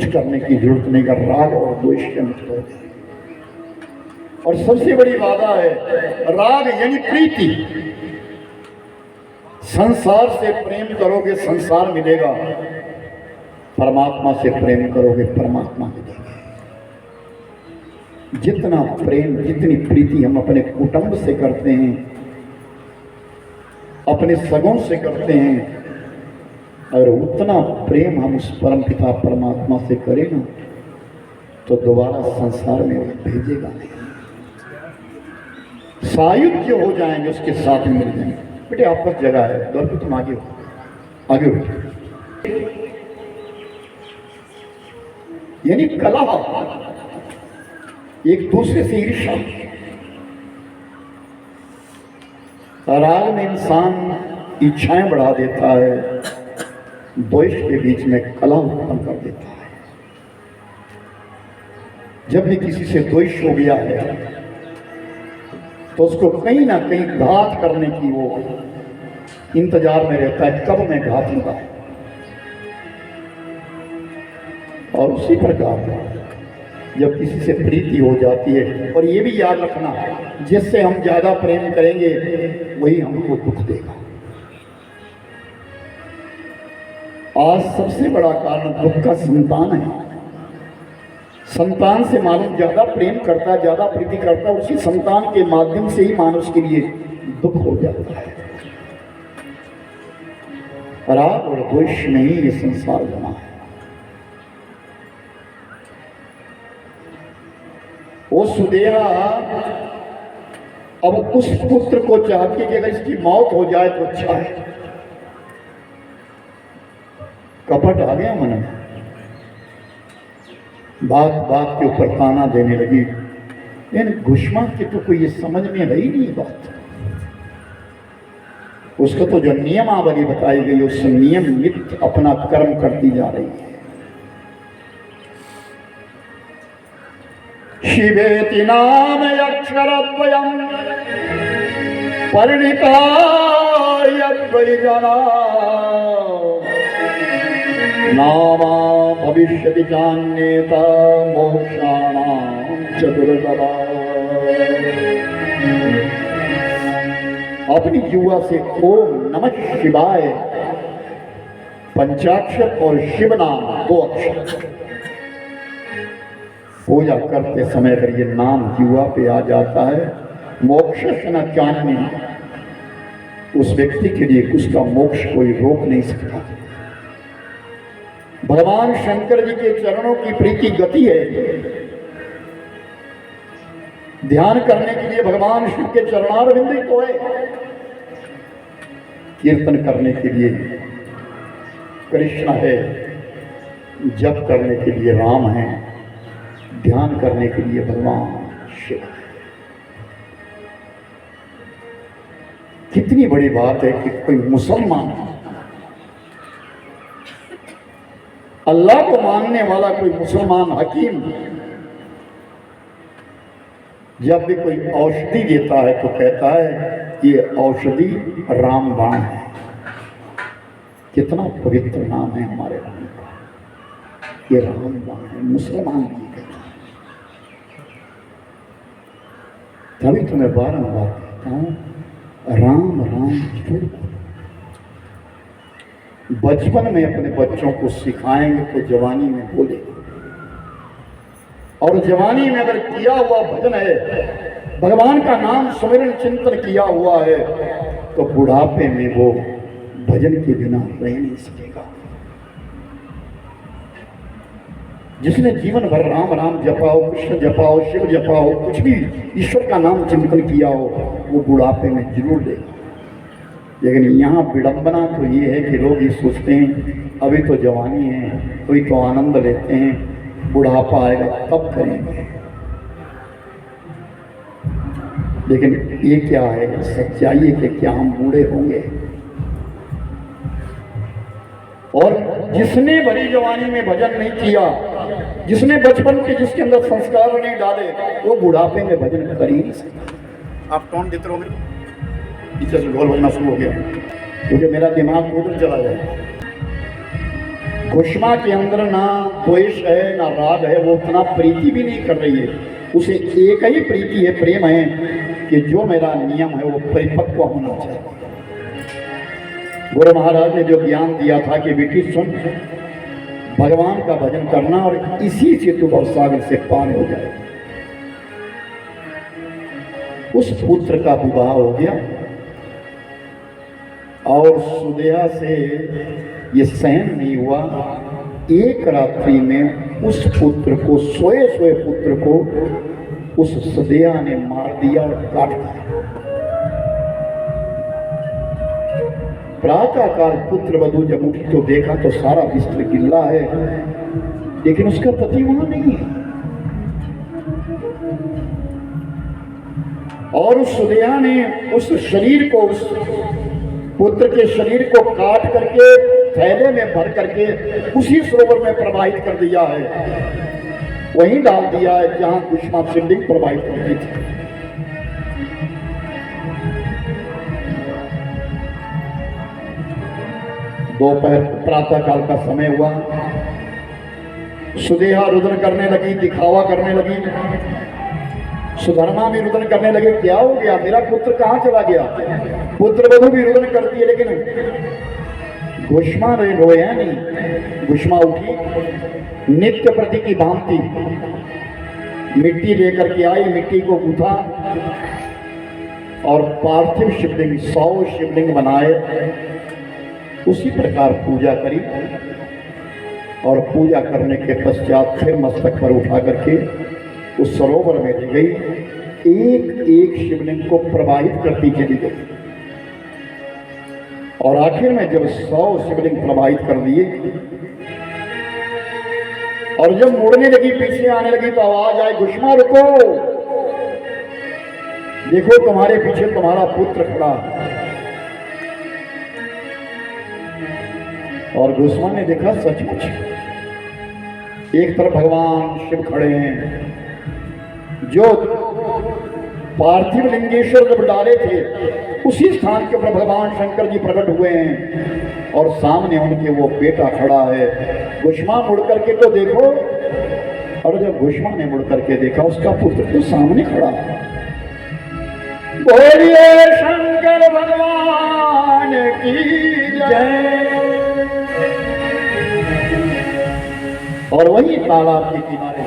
करने की जरूरत नहीं कर, राग और द्वेष के मुक्त हो जाए। और सबसे बड़ी बाधा है राग यानी प्रीति। संसार से प्रेम करोगे संसार मिलेगा, परमात्मा से प्रेम करोगे परमात्मा मिलेगा। जितना प्रेम जितनी प्रीति हम अपने कुटुंब से करते हैं, अपने सगों से करते हैं, और उतना प्रेम हम उस परम पिता परमात्मा से करें ना, तो दोबारा संसार में वो भेजेगा नहीं। सायुज्य हो जाएंगे, उसके साथ में मिल जाएंगे। बेटे आपस जगह है, दौड़ तुम आगे हो, आगे हो। यानी कलह, एक दूसरे से ईर्ष्या। राग में इंसान इच्छाएं बढ़ा देता है, द्वेष के बीच में कलह उत्पन्न कर देता है। जब भी किसी से द्वेष हो गया है तो उसको कहीं ना कहीं घात करने की वो इंतजार में रहता है, कब मैं घात लूंगा। और उसी प्रकार जब किसी से प्रीति हो जाती है, और ये भी याद रखना, जिससे हम ज्यादा प्रेम करेंगे वही हमको दुख देगा। आज सबसे बड़ा कारण दुख का संतान है। संतान से मानव ज्यादा प्रेम करता है, ज्यादा प्रीति करता है, उसी संतान के माध्यम से ही मानव के लिए दुख हो जाता है। राग और द्वेष में ही ये संसार बना है। वो सुदेहा अब उस पुत्र को चाहती है कि अगर इसकी मौत हो जाए तो अच्छा है। कपट आ गया मन में, बात बात के ऊपर ताना देने लगी। लेकिन घुष्मा की तो कोई ये समझ में रही नहीं बात। उसको तो जो नियमावली बताई गई उस नियमित अपना कर्म करती जा रही है। शिवेति नाम अक्षरद्वयम् परिणिताय द्वैजना नामा भविष्यति चान्येता मोक्षाणां चतुर्दशा। अपनी युवा से ओम नमः शिवाय पंचाक्षर और शिव नाम 2 अक्षर पूजा करते समय अगर ये नाम युवा पे आ जाता है, मोक्ष न चाहने, उस व्यक्ति के लिए उसका मोक्ष कोई रोक नहीं सकता। भगवान शंकर जी के चरणों की प्रीति गति है। ध्यान करने के लिए भगवान शिव के चरणारविंद ही तो है। कीर्तन करने के लिए कृष्ण है, जप करने के लिए राम है, ध्यान करने के लिए भगवान शिव है। कितनी बड़ी बात है कि कोई मुसलमान, अल्लाह को मानने वाला कोई मुसलमान हकीम जब भी कोई औषधि देता है तो कहता है ये औषधि रामबाण है। कितना पवित्र नाम है हमारे राम का, ये रामबाण है। मुसलमान भी कहता है। तभी तो मैं बारंबार कहता हूँ राम राम जरूर बोलो। बचपन में अपने बच्चों को सिखाएंगे तो जवानी में बोले, और जवानी में अगर किया हुआ भजन है, भगवान का नाम स्मरण चिंतन किया हुआ है, तो बुढ़ापे में वो भजन के बिना रह नहीं सकेगा। जिसने जीवन भर राम राम जपा हो, कृष्ण जपा हो, शिव जपा हो, कुछ भी ईश्वर का नाम चिंतन किया हो, वो बुढ़ापे में जरूर देगा। लेकिन यहाँ विडंबना तो ये है कि लोग ये सोचते हैं अभी तो जवानी है, कोई तो आनंद लेते हैं, बुढ़ापा आएगा तब करेंगे। लेकिन ये क्या है, सच्चाई है कि क्या हम बूढ़े होंगे? और जिसने भरी जवानी में भजन नहीं किया, जिसने बचपन के जिसके अंदर संस्कार नहीं डाले, वो बुढ़ापे में भजन कर ही नहीं सकता। आप कौन देते रहोगे? पीछे से ढोल बजना शुरू हो गया, क्योंकि मेरा दिमाग उधर चला जाए। घुष्मा के अंदर ना द्वेष है ना राग है, वो उतना प्रीति भी नहीं कर रही है। उसे एक ही प्रीति है, प्रेम है कि जो मेरा नियम है वो परिपक्व होना चाहिए। गुरु महाराज ने जो ज्ञान दिया था कि बेटी सुन, भगवान का भजन करना और इसी से तू भवसागर से पार हो जाए। उस पुत्र का विवाह हो गया और सुदेहा से ये सहन नहीं हुआ। एक रात्रि में उस पुत्र को, सोए सोए पुत्र को उस सुदेहा ने मार दिया और काट दिया। प्रातःकाल पुत्र वधू जब उठी तो देखा तो सारा बिस्तर गिल्ला है, लेकिन उसका पति वहां नहीं है। और उस सुदेहा ने उस शरीर को, उस पुत्र के शरीर को काट करके थैले में भर करके उसी सरोवर में प्रवाहित कर दिया है, वहीं डाल दिया है जहां घुष्मा शिवलिंग प्रवाहित करती थी। दोपहर प्रातः काल का समय हुआ, सुदेहा रुदन करने लगी, दिखावा करने लगी, सुधर्मा भी रुदन करने लगे। क्या हो गया, मेरा पुत्र कहाँ चला गया? पुत्र वधू भी रुदन करती है, लेकिन घुष्मा ने रोया नहीं। घुष्मा उठी, नित्य प्रति की भांति मिट्टी लेकर के आई, मिट्टी को गूथा और पार्थिव शिवलिंग 100 शिवलिंग बनाए, उसी प्रकार पूजा करी और पूजा करने के पश्चात फिर मस्तक पर उठा करके उस सरोवर में ले गई। एक एक शिवलिंग को प्रवाहित करती चली गई और आखिर में जब 100 शिवलिंग प्रवाहित कर दिए और जब मुड़ने लगी, पीछे आने लगी, तो आवाज आई, घुष्मा रुको, देखो तुम्हारे पीछे तुम्हारा पुत्र खड़ा। और घुष्मा ने देखा सचमुच एक तरफ भगवान शिव खड़े हैं, जो पार्थिव लिंगेश्वर जब डाले थे उसी स्थान के ऊपर भगवान शंकर जी प्रकट हुए हैं और सामने उनके वो बेटा खड़ा है। घुष्मा मुड़ करके तो देखो, और जब घुष्मा ने मुड़ करके देखा उसका पुत्र तो सामने खड़ा है। बोलिए शंकर भगवान की जय। और वही तालाब के किनारे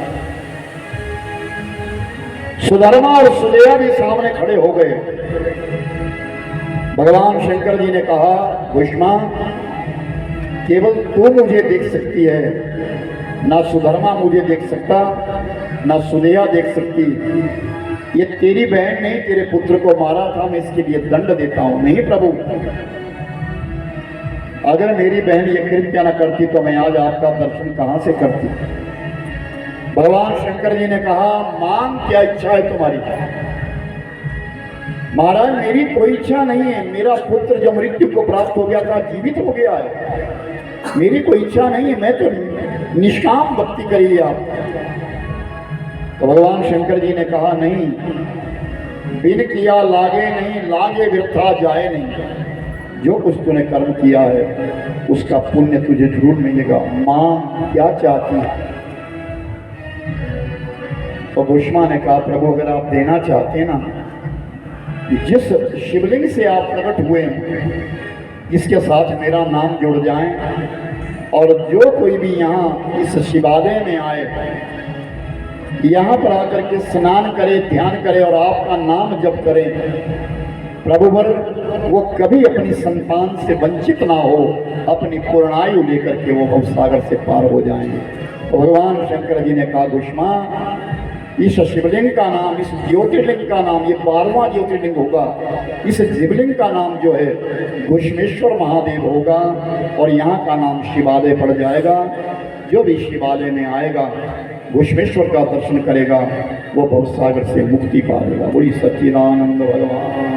सुधर्मा और सुदेहा भी सामने खड़े हो गए। भगवान शंकर जी ने कहा, घुष्मा केवल तू मुझे देख सकती है, ना सुधर्मा मुझे देख सकता, ना सुदेहा देख सकती। ये तेरी बहन नहीं, तेरे पुत्र को मारा था, मैं इसके लिए दंड देता हूं। नहीं प्रभु, अगर मेरी बहन ये कृत्य न करती तो मैं आज आपका दर्शन कहां से करती। भगवान शंकर जी ने कहा, मांग क्या इच्छा है तुम्हारी? महाराज मेरी कोई इच्छा नहीं है, मेरा पुत्र जो मृत्यु को प्राप्त हो गया था जीवित हो गया है, मेरी कोई इच्छा नहीं है, मैं तो निष्काम भक्ति करी आप। तो भगवान शंकर जी ने कहा, नहीं, बिन किया लागे नहीं, लागे वृथा जाए नहीं। जो कुछ तूने कर्म किया है उसका पुण्य तुझे जरूर मिलेगा। मां क्या चाहती है? तो घुष्मा ने कहा, प्रभु अगर आप देना चाहते हैं ना, जिस शिवलिंग से आप प्रकट हुए हैं इसके साथ मेरा नाम जुड़ जाए और जो कोई भी यहाँ इस शिवालय में आए, यहाँ पर आकर के स्नान करे, ध्यान करे और आपका नाम जप करे, प्रभुवर वो कभी अपनी संतान से वंचित ना हो, अपनी पूर्णायु लेकर के वो भवसागर से पार हो जाएंगे। तो भगवान शंकर जी ने कहा, घुष्मा इस शिवलिंग का नाम, इस ज्योतिर्लिंग का नाम, ये 12वां ज्योतिर्लिंग होगा, इस शिवलिंग का नाम जो है घुष्मेश्वर महादेव होगा और यहाँ का नाम शिवालय पड़ जाएगा। जो भी शिवालय में आएगा घुष्मेश्वर का दर्शन करेगा वो भवसागर से मुक्ति पाएगा। बोली सच्चिदानंद भगवान।